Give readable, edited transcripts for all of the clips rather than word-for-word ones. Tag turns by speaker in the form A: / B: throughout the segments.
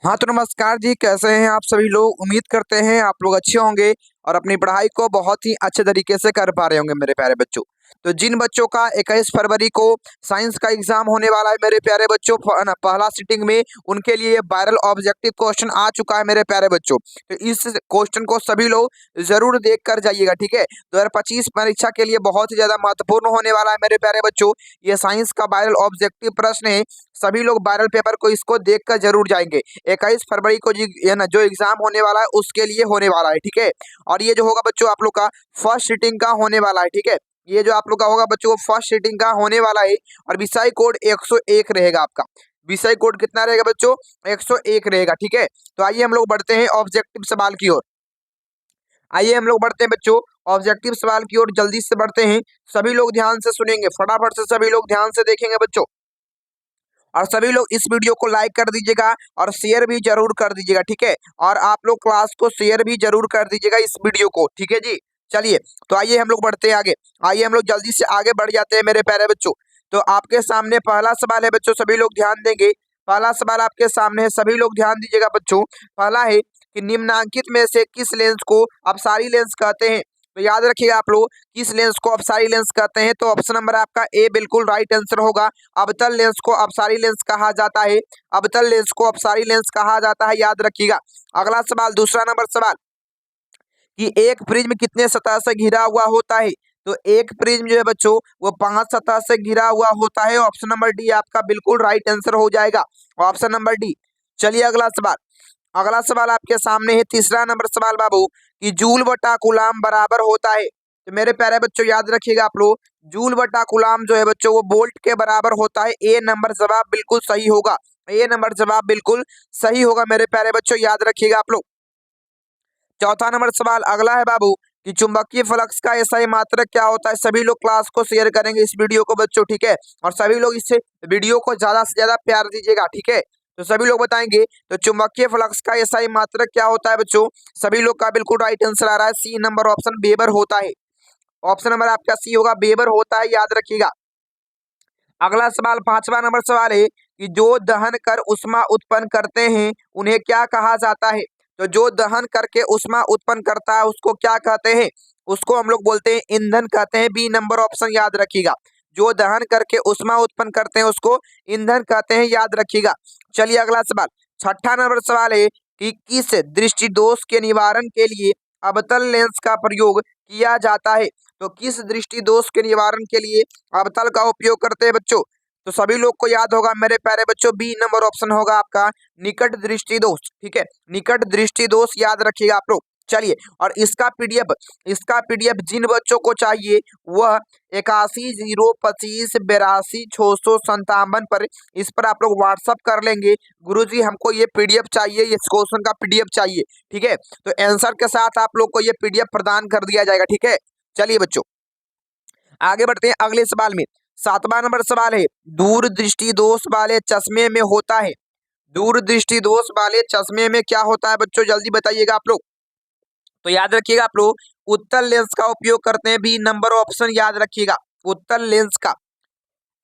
A: हाँ तो नमस्कार जी, कैसे हैं आप सभी लोग। उम्मीद करते हैं आप लोग अच्छे होंगे और अपनी पढ़ाई को बहुत ही अच्छे तरीके से कर पा रहे होंगे मेरे प्यारे बच्चों। तो जिन बच्चों का 21 फरवरी को साइंस का एग्जाम होने वाला है मेरे प्यारे बच्चों, पहला सिटिंग में उनके लिए वायरल ऑब्जेक्टिव क्वेश्चन आ चुका है मेरे प्यारे बच्चों। तो इस क्वेश्चन को सभी लोग जरूर देख कर जाइएगा, ठीक है। 2025 परीक्षा के लिए बहुत ही ज्यादा महत्वपूर्ण होने वाला है मेरे प्यारे बच्चों। ये साइंस का वायरल ऑब्जेक्टिव प्रश्न है। सभी लोग वायरल पेपर को इसको देख कर जरूर जाएंगे। 21 फरवरी को जी ये ना जो एग्जाम होने वाला है उसके लिए होने वाला है, ठीक है। और ये जो होगा बच्चों आप लोग का फर्स्ट सीटिंग का होने वाला है, ठीक है। ये जो आप लोग का होगा बच्चों फर्स्ट सीटिंग का होने वाला है। और विषय कोड 101 रहेगा आपका। विषय कोड कितना रहेगा बच्चों? 101 रहेगा, ठीक है। तो आइए हम लोग बढ़ते हैं ऑब्जेक्टिव सवाल की ओर। आइए हम लोग बढ़ते हैं बच्चों ऑब्जेक्टिव सवाल की ओर, जल्दी से बढ़ते हैं। सभी लोग ध्यान से सुनेंगे, फटाफट से सभी लोग ध्यान से देखेंगे बच्चों। और सभी लोग इस वीडियो को लाइक कर दीजिएगा और शेयर भी जरूर कर दीजिएगा, ठीक है। और आप लोग क्लास को शेयर भी जरूर कर दीजिएगा इस वीडियो को, ठीक है जी। चलिए तो आइए हम लोग बढ़ते हैं आगे। आइए हम लोग जल्दी से आगे बढ़ जाते हैं मेरे प्यारे बच्चों। तो आपके सामने पहला सवाल है बच्चों, सभी लोग ध्यान देंगे। पहला सवाल आपके सामने है, सभी लोग ध्यान दीजिएगा बच्चों। पहला है कि निम्नांकित में से किस लेंस को अपसारी लेंस कहते हैं। तो याद रखिएगा आप लोग, किस लेंस को अपसारी लेंस कहते हैं। तो ऑप्शन नंबर आपका ए बिल्कुल राइट आंसर होगा। अवतल लेंस को अपसारी लेंस कहा जाता है। अवतल लेंस को अपसारी लेंस कहा जाता है, याद रखिएगा। अगला सवाल, दूसरा नंबर सवाल कि एक प्रिज्म कितने सतह से घिरा हुआ होता है। तो एक प्रिज्म जो है बच्चों वो 5 सतह से घिरा हुआ होता है। ऑप्शन नंबर डी आपका बिल्कुल राइट आंसर हो जाएगा, ऑप्शन नंबर डी। चलिए अगला सवाल। अगला सवाल आपके सामने है, तीसरा नंबर सवाल बाबू कि जूल बटा कूलाम बराबर होता है। तो मेरे प्यारे बच्चों याद रखिएगा आप लोग, जूल बटा कूलाम जो है बच्चों वो वोल्ट के बराबर होता है। ए नंबर जवाब बिल्कुल सही होगा, ए नंबर जवाब बिल्कुल सही होगा मेरे प्यारे बच्चों, याद रखिएगा आप लोग। चौथा नंबर सवाल अगला है बाबू कि चुंबकीय फ्लक्स का एसआई मात्रक क्या होता है। सभी लोग क्लास को शेयर करेंगे इस वीडियो को बच्चों, ठीक है। और सभी लोग इस वीडियो को ज्यादा से ज्यादा प्यार दीजिएगा, ठीक है। तो सभी लोग बताएंगे तो चुंबकीय फ्लक्स का एसआई मात्रक क्या होता है बच्चों। सभी लोग का बिल्कुल राइट आंसर आ रहा है, सी नंबर ऑप्शन वेबर होता है। ऑप्शन नंबर आपका सी होगा, वेबर होता है, याद रखिएगा। अगला सवाल, पांचवा नंबर सवाल है कि जो दहन कर उष्मा उत्पन्न करते हैं उन्हें क्या कहा जाता है। तो जो दहन करके उष्मा उत्पन्न करता है उसको क्या कहते हैं। उसको हम लोग बोलते हैं ईंधन कहते हैं, बी नंबर ऑप्शन याद रखिएगा। जो दहन करके उष्मा उत्पन्न करते हैं उसको ईंधन कहते हैं, याद रखिएगा। चलिए अगला सवाल, छठा नंबर सवाल है कि किस दृष्टि दोष के निवारण के लिए अवतल लेंस का प्रयोग किया जाता है। तो किस दृष्टि दोष के निवारण के लिए अवतल का उपयोग करते हैं बच्चों। तो सभी लोग को याद होगा मेरे प्यारे बच्चों, बी नंबर ऑप्शन होगा आपका निकट दृष्टि दोष, ठीक है। निकट दृष्टि दोष याद रखिएगा आप लोग। चलिए और इसका पीडीएफ जिन बच्चों को चाहिए वह 81 025 82 657 पर, इस पर आप लोग व्हाट्सअप कर लेंगे। गुरुजी हमको ये पीडीएफ चाहिए, इस क्वेश्चन का पीडीएफ चाहिए, ठीक है। तो आंसर के साथ आप लोग को ये पीडीएफ प्रदान कर दिया जाएगा, ठीक है। चलिए बच्चों आगे बढ़ते हैं अगले सवाल में। सातवां नंबर सवाल है, दूर दृष्टि दोष वाले चश्मे में होता है। दूर दृष्टि दोष वाले चश्मे में क्या होता है बच्चों, जल्दी बताइएगा आप लोग। तो याद रखिएगा आप लोग उत्तल लेंस का उपयोग करते हैं, बी नंबर ऑप्शन याद रखिएगा, उत्तल लेंस का।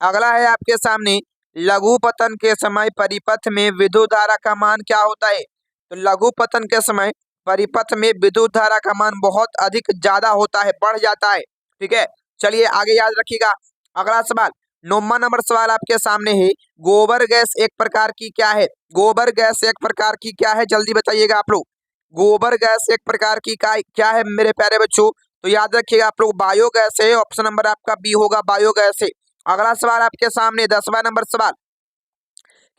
A: अगला है आपके सामने, लघु पतन के समय परिपथ में विद्युत धारा का मान क्या होता है। तो लघु पतन के समय परिपथ में विद्युत धारा का मान बहुत अधिक ज्यादा होता है, बढ़ जाता है, ठीक है। चलिए आगे याद रखिएगा। अगला सवाल, 9वां नंबर सवाल आपके सामने है, गोबर गैस एक प्रकार की क्या है। गोबर गैस एक प्रकार की क्या है, जल्दी बताइएगा आप लोग। गोबर गैस एक प्रकार की क्या है मेरे प्यारे बच्चों। तो याद रखिएगा आप लोग बायोगैस है, ऑप्शन नंबर आपका बी होगा, बायोगैस है। अगला सवाल आपके सामने 10वां नंबर सवाल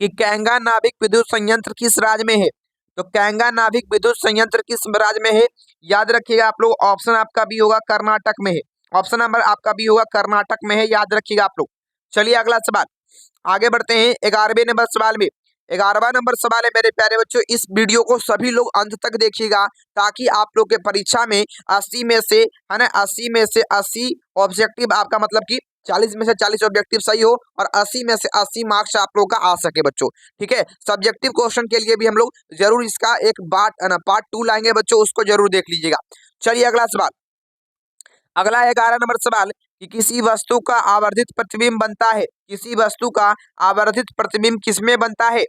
A: कि कैंगा नाभिक विद्युत संयंत्र किस राज्य में है। तो कैंगा नाभिक विद्युत संयंत्र किस राज्य में है, याद रखिएगा आप लोग। ऑप्शन आपका भी होगा कर्नाटक में है, ऑप्शन नंबर आपका भी होगा कर्नाटक में है, याद रखिएगा आप लोग। चलिए अगला सवाल आगे बढ़ते हैं 11वें नंबर सवाल में। 11वां नंबर सवाल है मेरे प्यारे बच्चों, इस वीडियो को सभी लोग अंत तक देखिएगा ताकि आप लोग के परीक्षा में 80 में से है ना 80 में से 80 ऑब्जेक्टिव आपका मतलब कि 40 में से 40 ऑब्जेक्टिव सही हो और 80 में से 80 मार्क्स आप लोग का आ सके बच्चों, ठीक है। सब्जेक्टिव क्वेश्चन के लिए भी हम लोग जरूर इसका एक पार्ट 2 लाएंगे बच्चों, उसको जरूर देख लीजिएगा। चलिए अगला सवाल, अगला 11 नंबर सवाल कि किसी वस्तु का आवर्धित प्रतिबिंब बनता है। किसी वस्तु का आवर्धित प्रतिबिंब किसमें बनता है।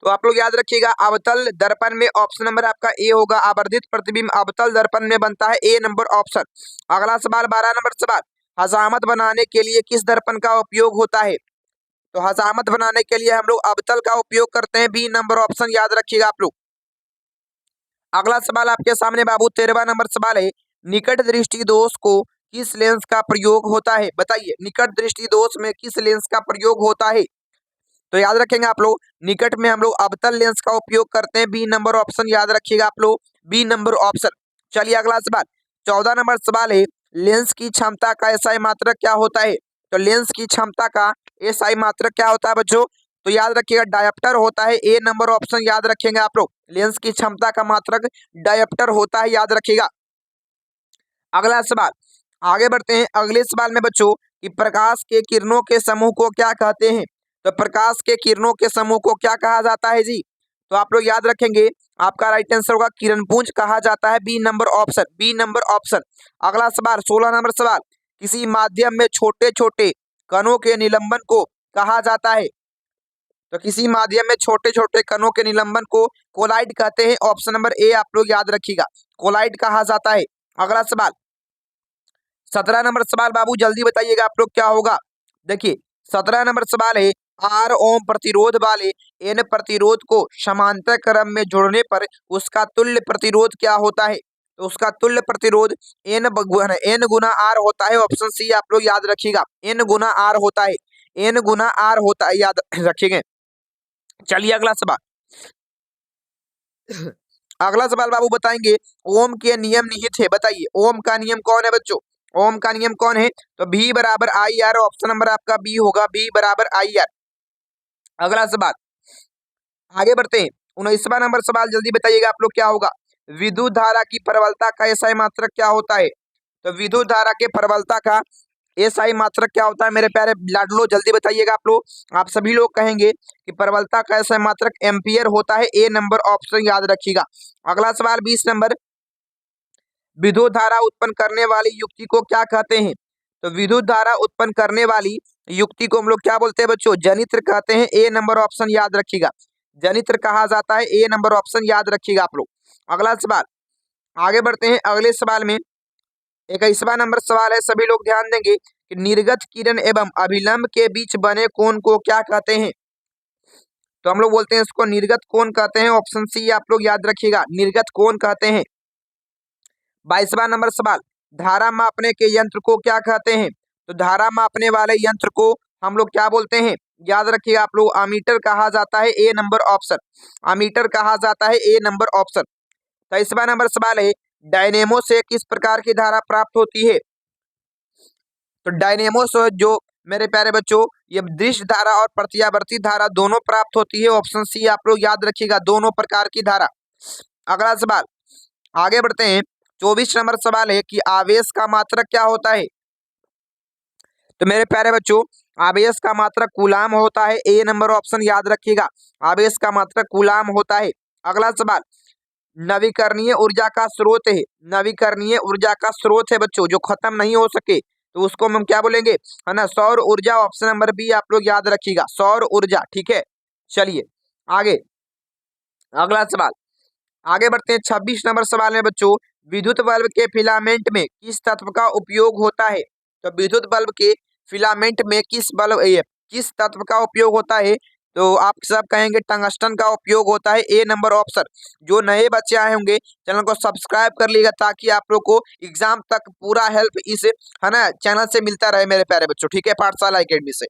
A: तो आप लोग याद रखिएगा अवतल दर्पण में ऑप्शन नंबर आपका ए होगा। आवर्धित प्रतिबिंब अवतल दर्पण में बनता है, ए नंबर ऑप्शन। अगला सवाल 12 नंबर सवाल, हजामत बनाने के लिए किस दर्पण का उपयोग होता है? तो हजामत बनाने के लिए हम लोग अवतल का उपयोग करते हैं, बी नंबर ऑप्शन याद रखिएगा आप लोग। अगला सवाल आपके सामने बाबू 13वां नंबर सवाल है, निकट दृष्टि दोष को किस लेंस का प्रयोग होता है? बताइए, निकट दृष्टि दोष में किस लेंस का प्रयोग होता है? तो याद रखेंगे आप लोग, निकट में हम लोग अवतल लेंस का उपयोग करते हैं, बी नंबर ऑप्शन याद रखिएगा आप लोग, बी नंबर ऑप्शन। चलिए अगला सवाल 14 नंबर सवाल है, लेंस की क्षमता का एसआई मात्रक क्या होता है? तो लेंस की क्षमता का एसआई मात्रक क्या होता है बच्चों? तो याद रखिएगा डायोप्टर होता है, ए नंबर ऑप्शन याद रखेंगे आप लोग। लेंस की क्षमता का मात्रक डायोप्टर होता है, याद रखिएगा। अगला सवाल आगे बढ़ते हैं अगले सवाल में बच्चों, कि प्रकाश के किरणों के समूह को क्या कहते हैं? तो प्रकाश के किरणों के समूह को क्या कहा जाता है जी? तो आप लोग याद रखेंगे, आपका राइट आंसर होगा किरणपुंज कहा जाता है, B number option, B number option. अगला सवाल 16 नंबर सवाल, किसी माध्यम में छोटे छोटे कणों के निलंबन को कहा जाता है? तो किसी माध्यम में छोटे छोटे कणों के निलंबन को कोलाइड कहते हैं, ऑप्शन नंबर ए आप लोग याद रखिएगा, कोलाइड कहा जाता है। अगला सवाल 17 नंबर सवाल बाबू जल्दी बताइएगा आप लोग क्या होगा। देखिए 17 नंबर सवाल है, आर ओम प्रतिरोध वाले एन प्रतिरोध को समांतर क्रम में जोड़ने पर उसका तुल्य प्रतिरोध क्या होता है? तो उसका तुल्य प्रतिरोध एन गुना आर होता है, ऑप्शन सी आप लोग याद रखिएगा, एन गुना आर होता है, एन गुना आर होता है, याद रखिएगा। चलिए अगला सवाल अगला सवाल बाबू बताएंगे, ओम के नियम निहित है, बताइए ओम का नियम कौन है बच्चों? ओम का नियम कौन है? तो भी बराबर आई आर, ऑप्शन नंबर आपका बी होगा, बी बराबर आई आर। अगला सवाल आगे बढ़ते हैं 19वां नंबर सवाल जल्दी बताइएगा आप लोग क्या होगा। विद्युत धारा की प्रबलता का एसआई मात्रक क्या होता है? तो विद्युत धारा के प्रबलता का एसआई मात्रक क्या होता है मेरे प्यारे लाडलो, जल्दी बताइएगा आप लोग। आप सभी लोग कहेंगे कि प्रबलता का एसआई मात्रक एम्पियर होता है, ए नंबर ऑप्शन याद रखिएगा। अगला सवाल 20 नंबर, विद्युत धारा उत्पन्न करने वाली युक्ति को क्या कहते हैं? तो विद्युत धारा उत्पन्न करने वाली युक्ति को हम लोग क्या बोलते हैं बच्चों? जनित्र कहते हैं, ए नंबर ऑप्शन याद रखिएगा, जनित्र कहा जाता है, ए नंबर ऑप्शन याद रखिएगा आप लोग। अगला सवाल आगे बढ़ते हैं अगले सवाल में 21वां नंबर सवाल है, सभी लोग ध्यान देंगे कि निर्गत किरण एवं अभिलंब के बीच बने कोण को क्या कहते हैं? तो हम लोग बोलते हैं इसको निर्गत कोण कहते हैं, ऑप्शन सी आप लोग याद रखिएगा, निर्गत कोण कहते हैं। 22वां नंबर सवाल, धारा मापने के यंत्र को क्या कहते हैं? तो धारा मापने वाले यंत्र को हम लोग क्या बोलते हैं? याद रखिएगा आप लोग, अमीटर कहा जाता है, ए नंबर ऑप्शन, अमीटर कहा जाता है, ए नंबर ऑप्शन। 23वां नंबर सवाल है, डायनेमो से किस प्रकार की धारा प्राप्त होती है? तो डायनेमो से जो मेरे प्यारे बच्चों ये दृश्य धारा और प्रत्यावर्ती धारा दोनों प्राप्त होती है, ऑप्शन सी आप लोग याद रखिएगा, दोनों प्रकार की धारा। अगला सवाल आगे बढ़ते हैं 24 नंबर सवाल है कि आवेश का मात्रक क्या होता है? तो मेरे प्यारे बच्चों आवेश का मात्रक कूलाम होता है, ए नंबर ऑप्शन याद रखिएगा, आवेश का मात्रक कूलाम होता है। अगला सवाल नवीकरणीय ऊर्जा का स्रोत है, नवीकरणीय ऊर्जा का स्रोत है बच्चों जो खत्म नहीं हो सके, तो उसको हम क्या बोलेंगे, है ना, सौर ऊर्जा, ऑप्शन नंबर बी आप लोग याद रखिएगा, सौर ऊर्जा, ठीक है। चलिए आगे अगला सवाल आगे बढ़ते हैं 26 नंबर सवाल में बच्चों, विद्युत बल्ब के फिलामेंट में किस तत्व का उपयोग होता है? तो विद्युत बल्ब के फिलामेंट में किस तत्व का उपयोग होता है? तो आप सब कहेंगे टंगस्टन का उपयोग होता है, ए नंबर ऑप्शन। जो नए बच्चे आए होंगे चैनल को सब्सक्राइब कर लीजिएगा ताकि आप लोग को एग्जाम तक पूरा हेल्प इस, है ना, चैनल से मिलता रहे मेरे प्यारे बच्चों, ठीक है, पाठशाला एकेडमी से,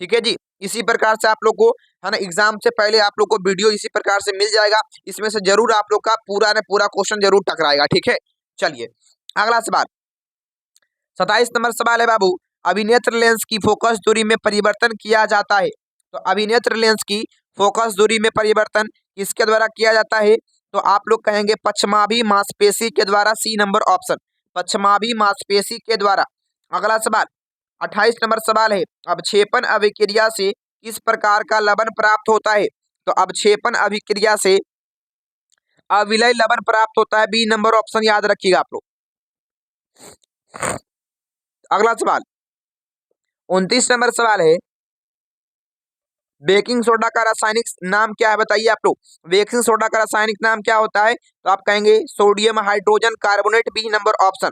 A: ठीक है जी। इसी प्रकार से आप लोग को, है ना, एग्जाम से पहले आप लोग को वीडियो इसी प्रकार से मिल जाएगा, इसमें से जरूर आप लोग का पूरा न पूरा क्वेश्चन जरूर टकराएगा, ठीक है। चलिए अगला सवाल 27 नंबर सवाल है बाबू, अभिनेत्र लेंस की फोकस दूरी में परिवर्तन किया जाता है। तो अभिनेत्र लेंस की फोकस दूरी में परिवर्तन किसके द्वारा किया जाता है? तो आप लोग कहेंगे पश्चमाभी मांसपेशी के द्वारा, सी नंबर ऑप्शन, पश्चमाभी मांसपेशी के द्वारा। अगला सवाल 28 नंबर सवाल है, अवक्षेपण अभिक्रिया से किस प्रकार का लवण प्राप्त होता है? तो अवक्षेपण अभिक्रिया से अविलय लवण प्राप्त होता है, बी नंबर ऑप्शन याद रखिएगा आप लोग। अगला सवाल 29 नंबर सवाल है, बेकिंग सोडा का रासायनिक नाम क्या है बताइए आप लोग। बेकिंग सोडा का रासायनिक नाम क्या होता है? तो आप कहेंगे sodium hydrogen carbonate, B number option.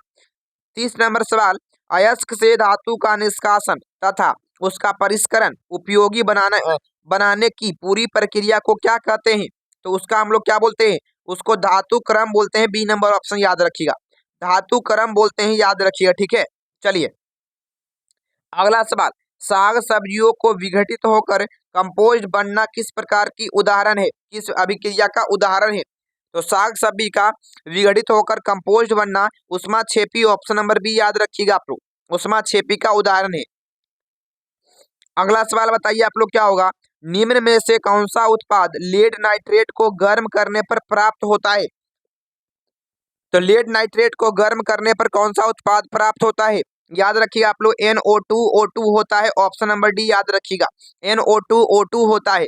A: 30 number सवाल, अयस्क से धातु का निष्कासन तथा उसका परिष्करण उपयोगी बनाने की पूरी प्रक्रिया को क्या कहते हैं? तो उसका हम लोग क्या बोलते हैं? उसको धातु क्रम बोलते हैं, बी नंबर ऑप्शन याद रखिएगा। धातु क्रम बोलते हैं, याद रखिएगा, ठीक है। चलिए अगला सवाल, साग सब्जियों को विघटित होकर कंपोस्ट बनना किस प्रकार की उदाहरण है, किस अभिक्रिया का उदाहरण है? तो साग सब्जी का विघटित होकर कंपोस्ट बनना उष्मा छेपी, ऑप्शन नंबर बी याद रखिएगा आप लोग। उष्मा छेपी का उदाहरण है। अगला सवाल बताइए आप लोग क्या होगा, निम्न में से कौन सा उत्पाद लेड नाइट्रेट को गर्म करने पर प्राप्त होता है? तो लेड नाइट्रेट को गर्म करने पर कौन सा उत्पाद प्राप्त होता है? याद रखिएगा आप लोग, NO2O2 होता है, ऑप्शन नंबर डी याद रखिएगा, NO2O2 होता है।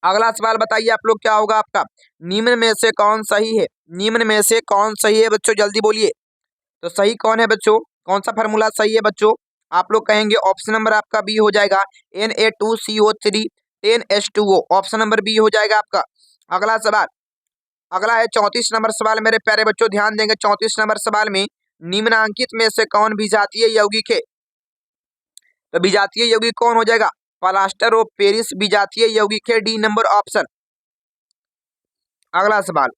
A: अगला सवाल बताइए आप लोग क्या होगा आपका, निम्न में से कौन सही है? निम्न में से कौन सही है बच्चों, जल्दी बोलिए। तो सही कौन है बच्चों, कौन सा फार्मूला सही है बच्चों? आप लोग कहेंगे ऑप्शन नंबर आपका बी हो जाएगा, Na2CO3 10H2O, option number B हो जाएगा आपका। अगला सवाल, अगला है 34 नंबर सवाल मेरे प्यारे बच्चों, ध्यान देंगे। 34 नंबर सवाल में निम्नांकित में से कौन विजातीय यौगिक है? तो विजातीय यौगिक कौन हो जाएगा? प्लास्टर ऑफ पेरिस विजातीय यौगिक है, डी नंबर ऑप्शन। अगला सवाल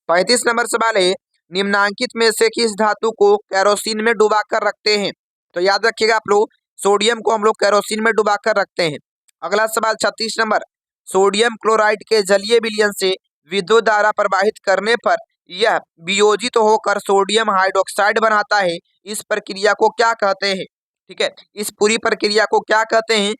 A: 35 नंबर सवाल है, निम्नांकित में से किस धातु को केरोसिन में डुबा कर रखते हैं? तो याद रखिएगा आप लोग, सोडियम को हम लोग केरोसिन में डुबा कर रखते हैं। अगला सवाल 36 नंबर, सोडियम क्लोराइड के जलीय विलयन से विद्युत धारा प्रवाहित करने पर यह वियोजित होकर सोडियम हाइड्रोक्साइड बनाता है, इस प्रक्रिया को क्या कहते हैं? ठीक है, इस पूरी प्रक्रिया को क्या कहते हैं?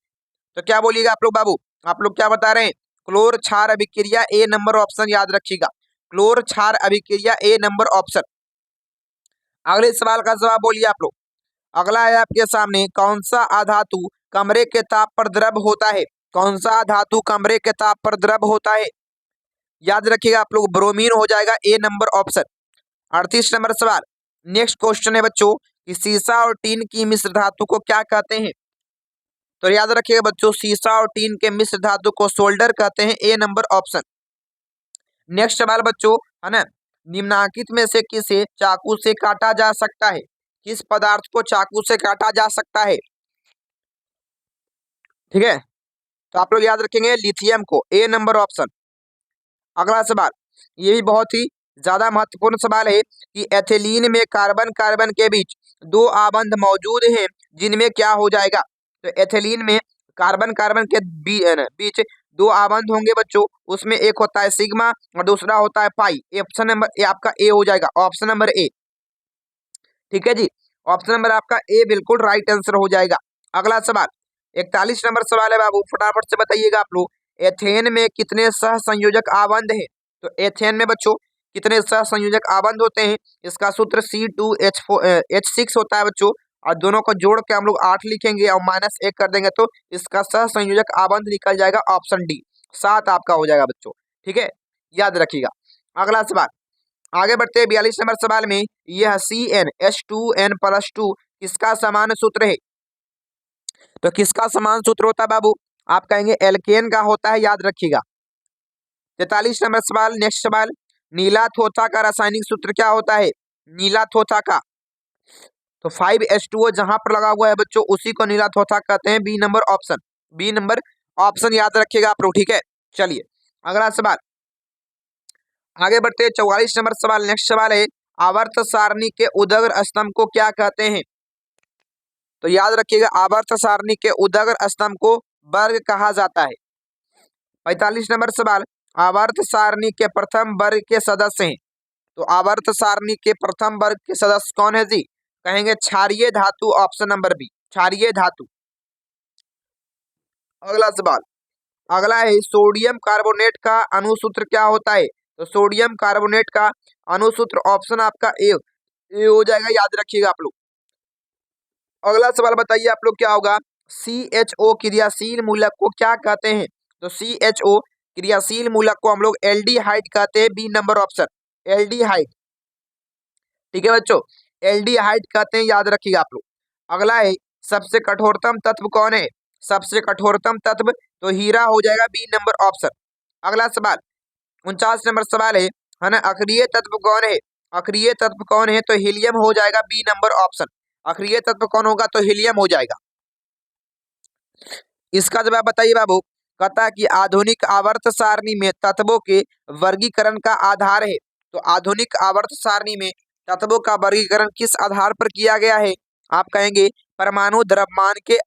A: तो क्या बोलिएगा आप लोग बाबू, आप लोग क्या बता रहे हैं? क्लोर क्षार अभिक्रिया, ए नंबर ऑप्शन याद रखिएगा, क्लोर क्षार अभिक्रिया, ए नंबर ऑप्शन। अगले सवाल का जवाब बोलिए आप लोग। अगला है आपके सामने, कौन सा अधातु कमरे के ताप पर द्रव होता है? कौन सा धातु कमरे के ताप पर द्रव होता है? याद रखिएगा आप लोग, ब्रोमीन हो जाएगा, ए नंबर ऑप्शन। 38 नंबर सवाल, नेक्स्ट क्वेश्चन है बच्चों कि सीसा और टीन की मिश्र धातु को क्या कहते हैं? तो याद रखिएगा बच्चों, सीसा और टीन के मिश्र धातु को सोल्डर कहते हैं, ए नंबर ऑप्शन। नेक्स्ट सवाल बच्चों है ना, निम्नांकित में से किसे चाकू से काटा जा सकता है? किस पदार्थ को चाकू से काटा जा सकता है? ठीक है, तो आप लोग याद रखेंगे लिथियम को, ए नंबर ऑप्शन। अगला सवाल, ये भी बहुत ही ज्यादा महत्वपूर्ण सवाल है कि एथिलीन में कार्बन कार्बन के बीच दो आबंध मौजूद हैं, जिनमें क्या हो जाएगा? तो एथिलीन में कार्बन कार्बन के बीच दो आबंध होंगे बच्चों, उसमें एक होता है सिग्मा और दूसरा होता है पाई। ऑप्शन नंबर ए आपका ए हो जाएगा, ऑप्शन नंबर ए। ठीक है जी, ऑप्शन नंबर आपका ए बिल्कुल राइट आंसर हो जाएगा। अगला सवाल 41 नंबर सवाल है बाबू, फटाफट से बताइएगा आप लोग, एथेन में कितने सह संयोजक आबंध हैं? तो एथेन में बच्चों कितने सह संयोजक आबंध होते हैं? इसका सूत्र C2H6 होता है बच्चों, और दोनों को जोड़ के हम लोग 8 लिखेंगे और -1 कर देंगे तो इसका सह संयोजक आबंध निकल जाएगा, ऑप्शन डी 7 आपका हो जाएगा बच्चों। ठीक है, याद रखिएगा। अगला सवाल, आगे बढ़ते हैं 42 नंबर सवाल में, यह CnH2n+2 किसका समान सूत्र है? तो किसका समान सूत्र होता है बाबू? आप कहेंगे एल्केन का होता है, याद रखिएगा। 43 नंबर सवाल, नेक्स्ट सवाल, नीला थोथा का रासायनिक सूत्र क्या होता है? नीला थोथा का, तो 5H2O जहां पर लगा हुआ है बच्चों उसी को नीला थोथा कहते हैं, B number option, B number option याद रखिएगा आप लोग। ठीक है, चलिए अगला सवाल, आगे बढ़ते हैं 44 नंबर सवाल, नेक्स्ट सवाल है, आवर्त सारणी के उदग्र स्तंभ को क्या कहते हैं? तो याद रखिएगा, आवर्त सारणी के उदग्र स्तंभ को वर्ग कहा जाता है। 45 नंबर सवाल, आवर्त सारणी के प्रथम वर्ग के सदस्य हैं? तो आवर्त सारणी के प्रथम वर्ग के सदस्य कौन है जी? कहेंगे क्षारीय धातु, ऑप्शन नंबर बी, क्षारीय धातु। अगला सवाल, अगला है सोडियम कार्बोनेट का अणुसूत्र क्या होता है? तो सोडियम कार्बोनेट का अणुसूत्र ऑप्शन आपका ए हो जाएगा, याद रखिएगा आप लोग। अगला सवाल बताइए आप लोग क्या होगा, CHO क्रियाशील मूलक को क्या कहते हैं? तो CHO क्रियाशील मूलक को हम लोग एल्डिहाइड कहते हैं, बी नंबर ऑप्शन, एल्डिहाइड। ठीक है बच्चों, एल्डिहाइड कहते हैं, याद रखिएगा आप लोग। अगला है, सबसे कठोरतम तत्व कौन है? सबसे कठोरतम तत्व, तो हीरा हो जाएगा बी नंबर ऑप्शन। अगला सवाल 49 नंबर सवाल है ना, अक्रिय तत्व कौन है? अक्रिय तत्व कौन है? तो हीलियम हो जाएगा बी नंबर ऑप्शन। अक्रिय तत्व कौन होगा? तो हीलियम हो जाएगा। इसका जवाब बताइए बाबू। कहता कि आधुनिक आवर्त सारणी में तत्वों के वर्गीकरण का आधार है। तो आधुनिक आवर्त सारणी में तत्वों का वर्गीकरण किस आधार पर किया गया है? आप कहेंगे परमाणु द्रव्यमान के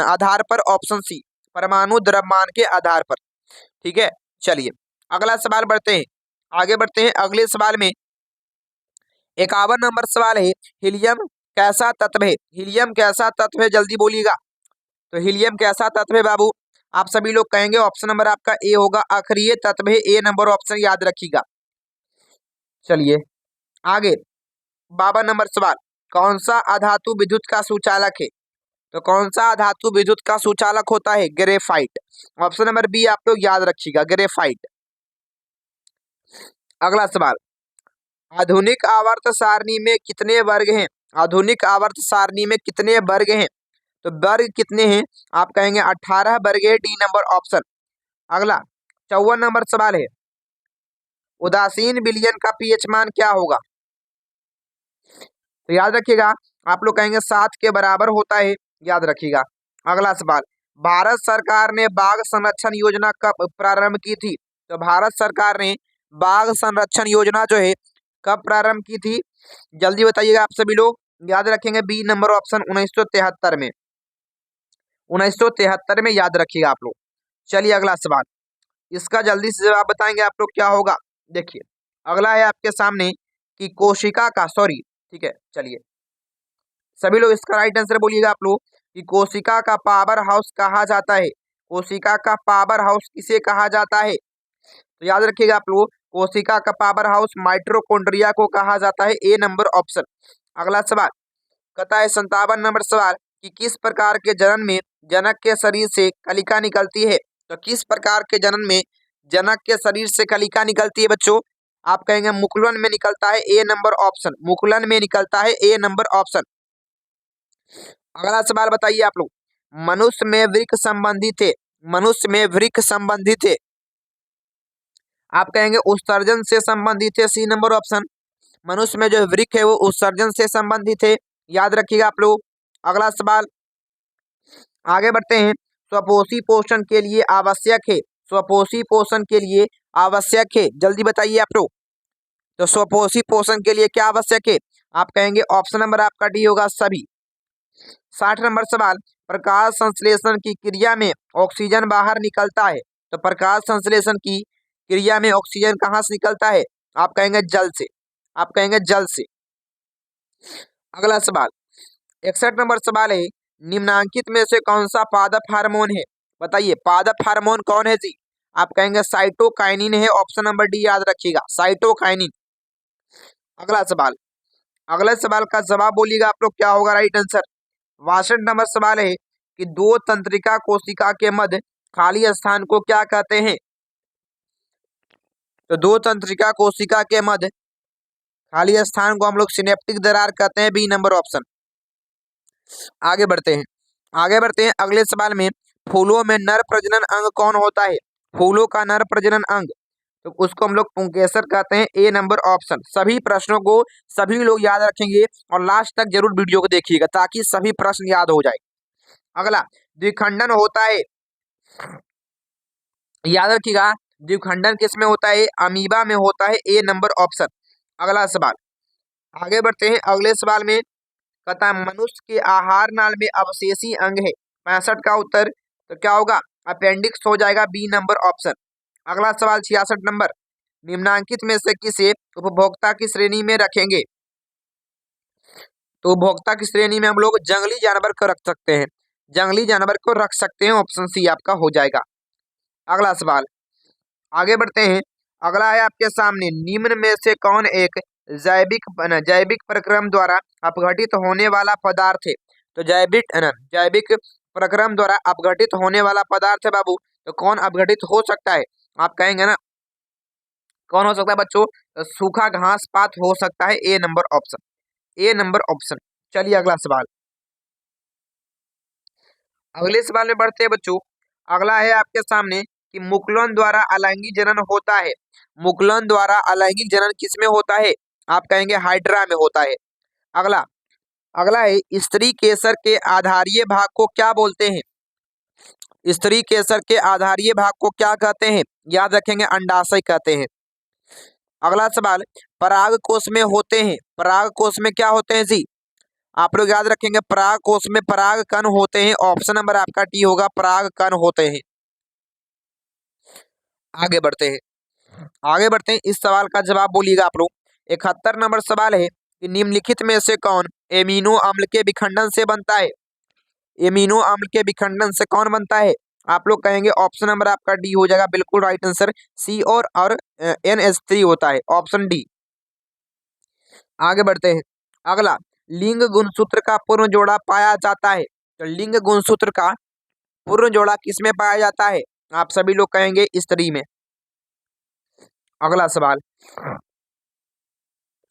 A: आधार पर, ऑप्शन सी, परमाणु द्रव्यमान के आधार पर। ठीक है, चलिए अगला सवाल बढ़ते हैं, आगे बढ़ते हैं अगले सवाल में। 51 नंबर सवाल है, हीलियम कैसा तत्व है? हीलियम कैसा तत्व है, जल्दी बोलिएगा। तो हीलियम कैसा तत्व है बाबू? आप सभी लोग कहेंगे ऑप्शन नंबर आपका ए होगा, अक्रिय तत्व है, ए नंबर ऑप्शन याद रखिएगा। चलिए आगे 52 नंबर सवाल, कौन सा अधातु विद्युत का सुचालक है? तो कौन सा अधातु विद्युत का सुचालक होता है? ग्रेफाइट। ऑप्शन नंबर बी आप लोग याद रखिएगा, ग्रेफाइट। अगला सवाल, आधुनिक आवर्त सारणी में कितने वर्ग हैं? आधुनिक आवर्त सारणी में कितने वर्ग हैं? तो वर्ग कितने हैं? आप कहेंगे 18 वर्ग है, डी नंबर ऑप्शन। अगला 54 नंबर सवाल है, उदासीन विलयन का पीएच मान क्या होगा? तो याद रखिएगा, आप लोग कहेंगे 7 के बराबर होता है, याद रखिएगा। अगला सवाल, भारत सरकार ने बाघ संरक्षण योजना कब प्रारंभ की थी? तो भारत सरकार ने बाघ संरक्षण योजना जो है कब प्रारंभ की थी? जल्दी बताइएगा आप सभी लोग। याद रखेंगे बी नंबर ऑप्शन, 1973 में। 1973 में याद रखिएगा आप लोग। चलिए अगला सवाल, इसका जल्दी से जवाब बताएंगे आप लोग, क्या होगा? देखिए अगला है आपके सामने कि कोशिका का, सॉरी ठीक है, चलिए सभी लोग इसका राइट आंसर बोलिएगा आप लोग कि कोशिका का पावर हाउस कहा जाता है। कोशिका का पावर हाउस किसे कहा जाता है? तो याद रखिएगा आप लोग, कोशिका का पावर हाउस माइटोकॉन्ड्रिया को कहा जाता है, ए नंबर ऑप्शन। अगला सवाल कहता है 57 नंबर सवाल कि किस प्रकार के जनन में जनक के शरीर से कलिका निकलती है? तो किस प्रकार के जनन में जनक के शरीर से कलिका निकलती है बच्चों? आप कहेंगे मुकुलन में निकलता है, ए नंबर ऑप्शन। मुकुलन में निकलता है, ए नंबर ऑप्शन। अगला सवाल बताइए आप लोग, मनुष्य में वृक्क संबंधी थे, मनुष्य में वृक्क संबंधी थे, आप कहेंगे उत्सर्जन से संबंधित है, सी नंबर ऑप्शन। मनुष्य में जो वृक्क है वो उत्सर्जन से संबंधित है, याद रखिएगा आप लोग। अगला सवाल आगे बढ़ते हैं, स्वपोषी पोषण के लिए आवश्यक है, स्वपोषी पोषण के लिए आवश्यक है, जल्दी बताइए आप लोग। तो स्वपोषी पोषण के लिए क्या आवश्यक है? आप कहेंगे ऑप्शन नंबर आपका डी होगा, सभी। 60 नंबर सवाल, प्रकाश संश्लेषण की क्रिया में ऑक्सीजन बाहर निकलता है। तो प्रकाश संश्लेषण की क्रिया में ऑक्सीजन कहाँ से निकलता है? आप कहेंगे जल से, आप कहेंगे जल से। अगला सवाल 61 नंबर सवाल है, निम्नांकित में से कौन सा पादप हार्मोन है? बताइए पादप हार्मोन कौन है जी? आप कहेंगे साइटोकाइनिन है, ऑप्शन नंबर डी याद रखिएगा, साइटोकाइनिन। अगला सवाल, अगले सवाल का जवाब बोलिएगा आप लोग, क्या होगा राइट आंसर? 62 नंबर सवाल है कि दो तंत्रिका कोशिका के मध्य खाली स्थान को क्या कहते हैं? तो दो तंत्रिका कोशिका के मध्य खाली स्थान को हम लोग सिनेप्टिक दरार कहते हैं, बी नंबर ऑप्शन। आगे बढ़ते हैं, आगे बढ़ते हैं अगले सवाल में, फूलों में नर प्रजनन अंग कौन होता है? फूलों का नर प्रजनन अंग, तो उसको हम लोग पुंकेसर कहते हैं, ए नंबर ऑप्शन। सभी प्रश्नों को सभी लोग याद रखेंगे और लास्ट तक जरूर वीडियो को देखिएगा ताकि सभी प्रश्न याद हो जाए। अगला द्विखंडन होता है, याद रखिएगा, द्विखंडन किस में होता है? अमीबा में होता है, ए नंबर ऑप्शन। अगला सवाल आगे बढ़ते हैं, अगले सवाल में कहता है मनुष्य के आहार नाल में अवशेषी अंग है, 65 का उत्तर तो क्या होगा? अपेंडिक्स हो जाएगा, बी नंबर ऑप्शन। अगला सवाल 66 नंबर, निम्नांकित में से किसे उपभोक्ता की श्रेणी में रखेंगे? तो उपभोक्ता की श्रेणी में हम लोग जंगली जानवर को रख सकते हैं, जंगली जानवर को रख सकते हैं, ऑप्शन सी आपका हो जाएगा। अगला सवाल आगे बढ़ते हैं, अगला है आपके सामने, निम्न में से कौन एक जैविक जैविक प्रक्रम द्वारा अपघटित होने वाला पदार्थ है? तो जैविक प्रक्रम द्वारा अपघटित होने वाला पदार्थ है बाबू, तो कौन अपघटित हो सकता है? आप कहेंगे ना कौन हो सकता है बच्चों? तो सूखा घास पात हो सकता है, ए नंबर ऑप्शन, ए नंबर ऑप्शन। चलिए अगला सवाल, अगले सवाल में बढ़ते हैं बच्चों। अगला है आपके सामने कि मुकुलन द्वारा अलैंगिक जनन होता है। मुकुलन द्वारा अलैंगिक जनन किसमें होता है? आप कहेंगे हाइड्रा में होता है। अगला अगला है स्त्री केसर के आधारीय भाग को क्या बोलते हैं? स्त्री केसर के आधारीय भाग को क्या कहते हैं? याद रखेंगे अंडाशय कहते हैं। अगला सवाल, पराग कोश में होते हैं। पराग कोश में क्या होते हैं जी? आप लोग याद रखेंगे पराग कोश में पराग कण होते हैं। ऑप्शन नंबर आपका टी होगा, पराग कण होते हैं। आगे बढ़ते हैं, आगे बढ़ते हैं। इस सवाल का जवाब बोलिएगा आप लोग। 71 नंबर सवाल है कि निम्नलिखित में से कौन एमिनो अम्ल के विखंडन से बनता है? एमिनो अम्ल के विखंडन से कौन बनता है? आप लोग कहेंगे ऑप्शन नंबर आपका डी हो जाएगा, बिल्कुल राइट आंसर। सी और NH3 होता है, ऑप्शन डी। आगे बढ़ते हैं। अगला, लिंग गुणसूत्र का पूर्ण जोड़ा पाया जाता है। तो लिंग गुणसूत्र का पूर्ण जोड़ा किसमें पाया जाता है? आप सभी लोग कहेंगे स्त्री में। अगला सवाल,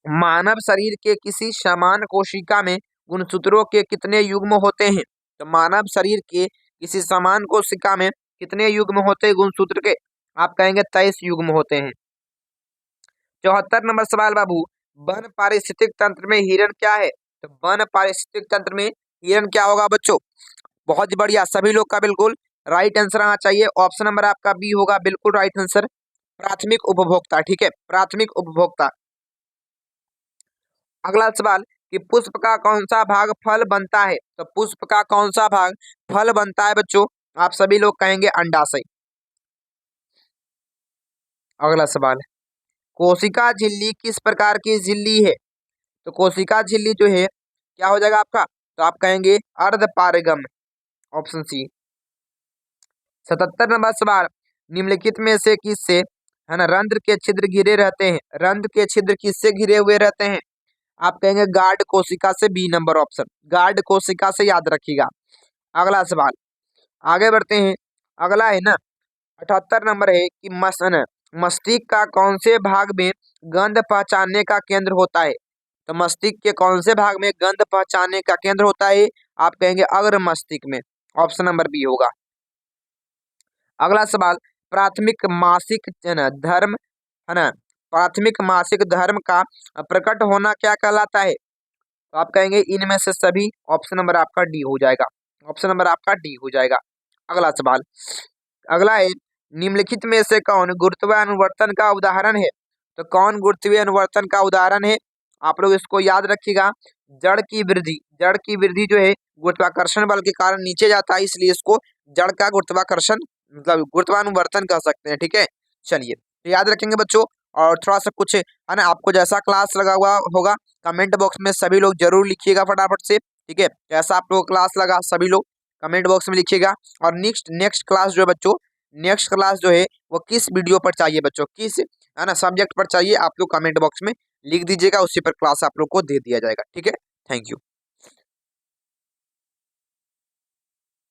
A: मानव शरीर के किसी समान कोशिका में गुणसूत्रों के कितने युग्म होते हैं? तो मानव शरीर के किसी समान कोशिका में कितने युग्म होते हैं गुणसूत्र के? आप कहेंगे 23 युग्म होते हैं। 74 नंबर सवाल बाबू, वन पारिस्थितिक तंत्र में हिरण क्या है? तो वन पारिस्थितिक तंत्र में हिरण क्या होगा बच्चों? बहुत ही बढ़िया, सभी लोग का बिल्कुल राइट आंसर आना चाहिए। ऑप्शन नंबर आपका बी होगा, बिल्कुल राइट आंसर, प्राथमिक उपभोक्ता। ठीक है, प्राथमिक उपभोक्ता। अगला सवाल कि पुष्प का कौन सा भाग फल बनता है? तो पुष्प का कौन सा भाग फल बनता है बच्चों? आप सभी लोग कहेंगे अंडाशय। अगला सवाल, कोशिका झिल्ली किस प्रकार की झिल्ली है? तो कोशिका झिल्ली जो है क्या हो जाएगा आपका? तो आप कहेंगे अर्धपारगम, ऑप्शन सी। 77 नंबर सवाल, निम्नलिखित में से किससे है ना रंध्र के छिद्र घिरे रहते हैं? रंध्र के छिद्र किससे घिरे हुए रहते हैं? आप कहेंगे गार्ड कोशिका से, बी नंबर ऑप्शन, गार्ड कोशिका से, याद रखिएगा। अगला सवाल, आगे बढ़ते हैं। अगला है ना 78 नंबर है कि मस्तिष्क का कौन से भाग में गंध पहचानने का केंद्र होता है? तो मस्तिष्क के कौन से भाग में गंध पहचानने का केंद्र होता है? आप कहेंगे अग्र मस्तिष्क में, ऑप्शन नंबर बी होगा। अगला सवाल, प्राथमिक मासिक धर्म है ना, प्राथमिक मासिक धर्म का प्रकट होना क्या कहलाता है? तो आप कहेंगे इनमें से सभी, ऑप्शन नंबर आपका डी हो जाएगा, ऑप्शन नंबर आपका डी हो जाएगा। अगला सवाल, अगला है निम्नलिखित में से कौन गुरुत्वानुवर्तन का उदाहरण है? तो कौन गुरुत्वीय अनुवर्तन का उदाहरण है? आप लोग इसको याद रखिएगा। जड़ की वृद्धि, जड़ की वृद्धि जो है गुरुत्वाकर्षण बल के कारण नीचे जाता है, इसलिए इसको जड़ का गुरुत्वाकर्षण मतलब गुरुत्वानुवर्तन कह सकते हैं। ठीक है, चलिए तो याद रखेंगे बच्चों। और थोड़ा सा कुछ है ना, आपको जैसा क्लास लगा हुआ होगा कमेंट बॉक्स में सभी लोग जरूर लिखिएगा फटाफट से। ठीक है, कैसा आप लोग क्लास लगा सभी लोग कमेंट बॉक्स में लिखिएगा। और नेक्स्ट क्लास जो है बच्चों, नेक्स्ट क्लास जो है वो किस वीडियो पर चाहिए बच्चों, किस है ना सब्जेक्ट पर चाहिए, आप लोग कमेंट बॉक्स में लिख दीजिएगा, उसी पर क्लास आप लोग को दे दिया जाएगा। ठीक है, थैंक यू।